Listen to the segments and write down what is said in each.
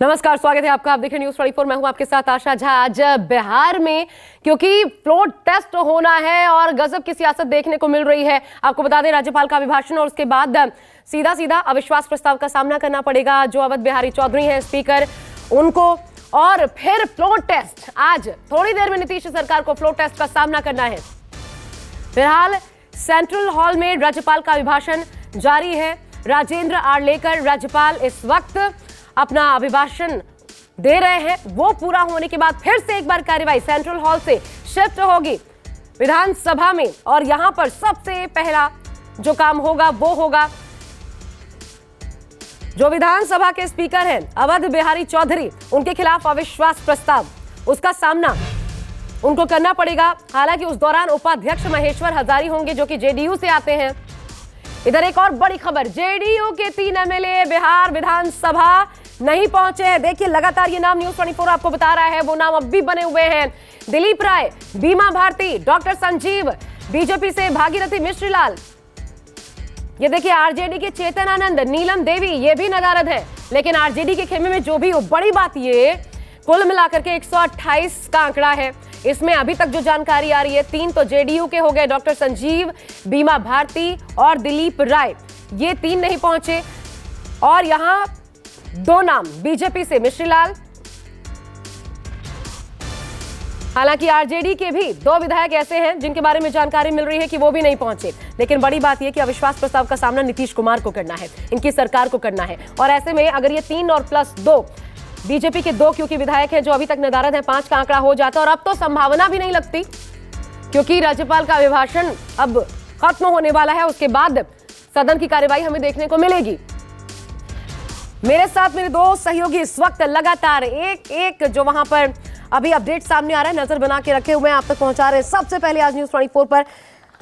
नमस्कार, स्वागत है आपका। आप देखें न्यूज़ 24। मैं हूं आपके साथ आशा झा। आज बिहार में क्योंकि फ्लोर टेस्ट होना है और गजब की सियासत देखने को मिल रही है। आपको बता दें, राज्यपाल का अभिभाषण और उसके बाद सीधा अविश्वास प्रस्ताव का सामना करना पड़ेगा। जो अवध बिहारी चौधरी हैं स्पीकर, उनको और फिर फ्लोर टेस्ट। आज थोड़ी देर में नीतीश सरकार को फ्लोर टेस्ट का सामना करना है। फिलहाल सेंट्रल हॉल में राज्यपाल का अभिभाषण जारी है। राजेंद्र आर्लेकर राज्यपाल इस वक्त अपना अभिभाषण दे रहे हैं। वो पूरा होने के बाद फिर से एक बार कार्यवाही सेंट्रल हॉल से शिफ्ट होगी विधानसभा में, और यहां पर सबसे पहला जो काम होगा वो होगा जो विधानसभा के स्पीकर हैं अवध बिहारी चौधरी, उनके खिलाफ अविश्वास प्रस्ताव, उसका सामना उनको करना पड़ेगा। हालांकि उस दौरान उपाध्यक्ष महेश्वर हजारी होंगे जो कि जेडीयू से आते हैं। इधर एक और बड़ी खबर, जेडीयू के 3 एमएलए बिहार विधानसभा नहीं पहुंचे हैं। देखिए, लगातार ये नाम न्यूज़ 24 आपको बता रहा है, वो नाम अब भी बने हुए हैं। दिलीप राय, बीमा भारती, डॉक्टर संजीव, बीजेपी से भागीरथी मिश्रीलाल, ये देखिए आरजेडी के चेतन आनंद, नीलम देवी, ये भी नदारद है। लेकिन आरजेडी के खेमे में जो भी हो, बड़ी बात ये कुल मिलाकर के 128 का आंकड़ा है। इसमें अभी तक जो जानकारी आ रही है, 3 तो जेडीयू के हो गए, डॉक्टर संजीव, बीमा भारती और दिलीप राय, ये 3 नहीं पहुंचे। और यहां 2 नाम बीजेपी से मिश्रीलाल, हालांकि आरजेडी के भी 2 विधायक ऐसे हैं जिनके बारे में जानकारी मिल रही है कि वो भी नहीं पहुंचे। लेकिन बड़ी बात यह कि अविश्वास प्रस्ताव का सामना नीतीश कुमार को करना है, इनकी सरकार को करना है। और ऐसे में अगर ये 3 और प्लस 2, बीजेपी के 2 क्योंकि विधायक हैं जो अभी तक नदारद हैं, 5 का आंकड़ा हो जाता। और अब तो संभावना भी नहीं लगती क्योंकि राज्यपाल का अभिभाषण अब खत्म होने वाला है, उसके बाद सदन की कार्यवाही हमें देखने को मिलेगी। मेरे साथ मेरे 2 सहयोगी इस वक्त लगातार एक जो वहां पर अभी अपडेट सामने आ रहा है, नजर बना के रखे हुए आप तक पहुंचा रहे हैं। सबसे पहले आज न्यूज़ 24 पर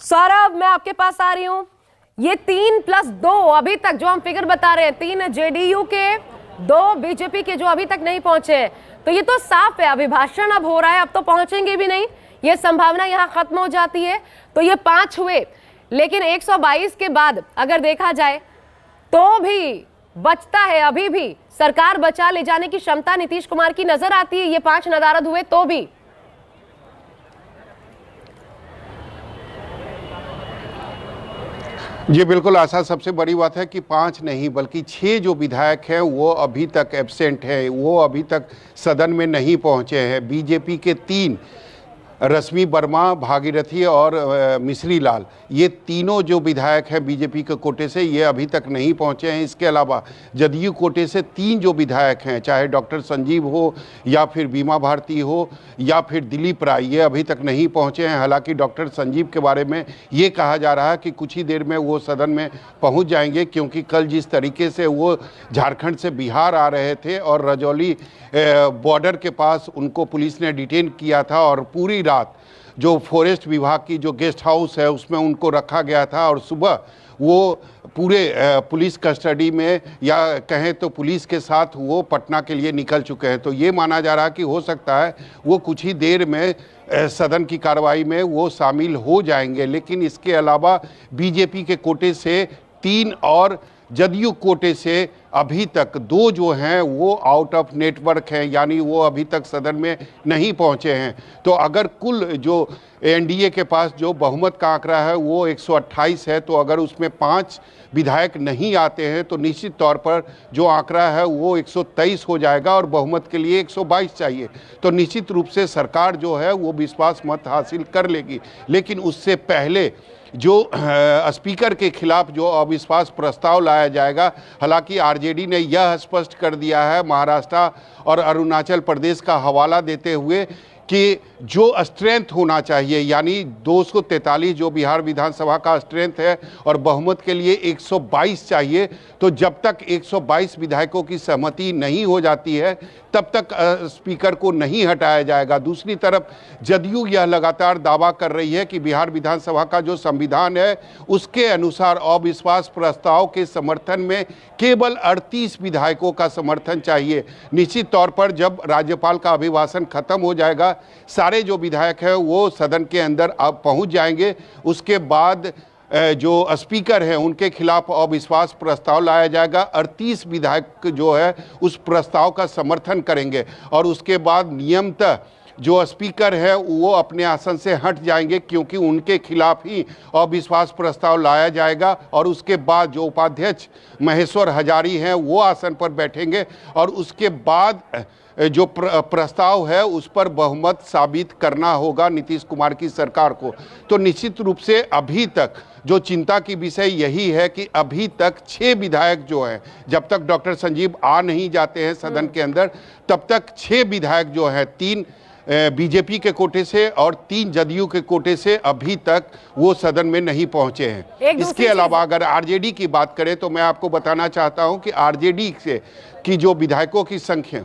सौरभ, मैं आपके पास आ रही हूं। ये 3 प्लस 2 अभी तक जो हम फिगर बता रहे हैं, 3 जेडीयू के, 2 बीजेपी के जो अभी तक नहीं पहुंचे हैं, तो ये तो साफ है अभिभाषण अब हो रहा है, अब तो पहुंचेंगे भी नहीं, ये संभावना यहां खत्म हो जाती है। तो ये 5 हुए, लेकिन 122 के बाद अगर देखा जाए तो भी बचता है, अभी भी सरकार बचा ले जाने की क्षमता नीतीश कुमार की नजर आती है। ये 5 नदारद हुए तो भी। जी बिल्कुल आशा, सबसे बड़ी बात है कि 5 नहीं बल्कि 6 जो विधायक हैं वो अभी तक एब्सेंट हैं, वो अभी तक सदन में नहीं पहुंचे हैं। बीजेपी के 3, रश्मि वर्मा, भागीरथी और मिश्री लाल, ये तीनों जो विधायक हैं बीजेपी के कोटे से, ये अभी तक नहीं पहुंचे हैं। इसके अलावा जदयू कोटे से 3 जो विधायक हैं, चाहे डॉक्टर संजीव हो या फिर बीमा भारती हो या फिर दिलीप राय, ये अभी तक नहीं पहुंचे हैं। हालांकि डॉक्टर संजीव के बारे में ये कहा जा रहा है कि कुछ ही देर में वो सदन में पहुंच जाएंगे, क्योंकि कल जिस तरीके से वो झारखंड से बिहार आ रहे थे और रजौली बॉर्डर के पास उनको पुलिस ने डिटेन किया था और पूरी रात जो फॉरेस्ट विभाग की जो गेस्ट हाउस है उसमें उनको रखा गया था, और सुबह वो पूरे पुलिस कस्टडी में या कहें तो पुलिस के साथ वो पटना के लिए निकल चुके हैं। तो ये माना जा रहा है कि हो सकता है वो कुछ ही देर में सदन की कार्रवाई में वो शामिल हो जाएंगे। लेकिन इसके अलावा बीजेपी के कोटे से 3 और जदयू कोटे से अभी तक 2 जो हैं वो आउट ऑफ नेटवर्क हैं, यानी वो अभी तक सदन में नहीं पहुंचे हैं। तो अगर कुल जो एनडीए के पास जो बहुमत का आंकड़ा है वो 128 है, तो अगर उसमें 5 विधायक नहीं आते हैं तो निश्चित तौर पर जो आंकड़ा है वो 123 हो जाएगा और बहुमत के लिए 122 चाहिए। तो निश्चित रूप से सरकार जो है वो विश्वास मत हासिल कर लेगी। लेकिन उससे पहले जो स्पीकर के खिलाफ जो अविश्वास प्रस्ताव लाया जाएगा, हालांकि आरजेडी ने यह स्पष्ट कर दिया है महाराष्ट्र और अरुणाचल प्रदेश का हवाला देते हुए कि जो स्ट्रेंथ होना चाहिए, यानी 243 जो बिहार विधानसभा का स्ट्रेंथ है और बहुमत के लिए 122 चाहिए। तो जब तक 122 विधायकों की सहमति नहीं हो जाती है तब तक स्पीकर को नहीं हटाया जाएगा। दूसरी तरफ जदयू यह लगातार दावा कर रही है कि बिहार विधानसभा का जो संविधान है उसके अनुसार अविश्वास प्रस्ताव के समर्थन में केवल 38 विधायकों का समर्थन चाहिए। निश्चित तौर पर जब राज्यपाल का अभिभाषण खत्म हो जाएगा, सारे जो विधायक हैं वो सदन के अंदर अब पहुंच जाएंगे। उसके बाद जो स्पीकर हैं उनके खिलाफ अविश्वास प्रस्ताव लाया जाएगा। 38 विधायक जो है उस प्रस्ताव का समर्थन करेंगे और उसके बाद नियमतः जो स्पीकर है वो अपने आसन से हट जाएंगे, क्योंकि उनके खिलाफ ही अविश्वास प्रस्ताव लाया जाएगा। और उसके बाद जो उपाध्यक्ष महेश्वर हजारी हैं वो आसन पर बैठेंगे और उसके बाद जो प्रस्ताव है उस पर बहुमत साबित करना होगा नीतीश कुमार की सरकार को। तो निश्चित रूप से अभी तक जो चिंता की विषय यही है कि अभी तक 6 विधायक जो हैं, जब तक डॉक्टर संजीव आ नहीं जाते हैं सदन के अंदर, तब तक 6 विधायक जो हैं, 3 बीजेपी के कोटे से और 3 जदयू के कोटे से अभी तक वो सदन में नहीं पहुंचे हैं। इसके अलावा अगर आरजेडी की बात करें तो मैं आपको बताना चाहता हूं कि आरजेडी से की जो विधायकों की संख्या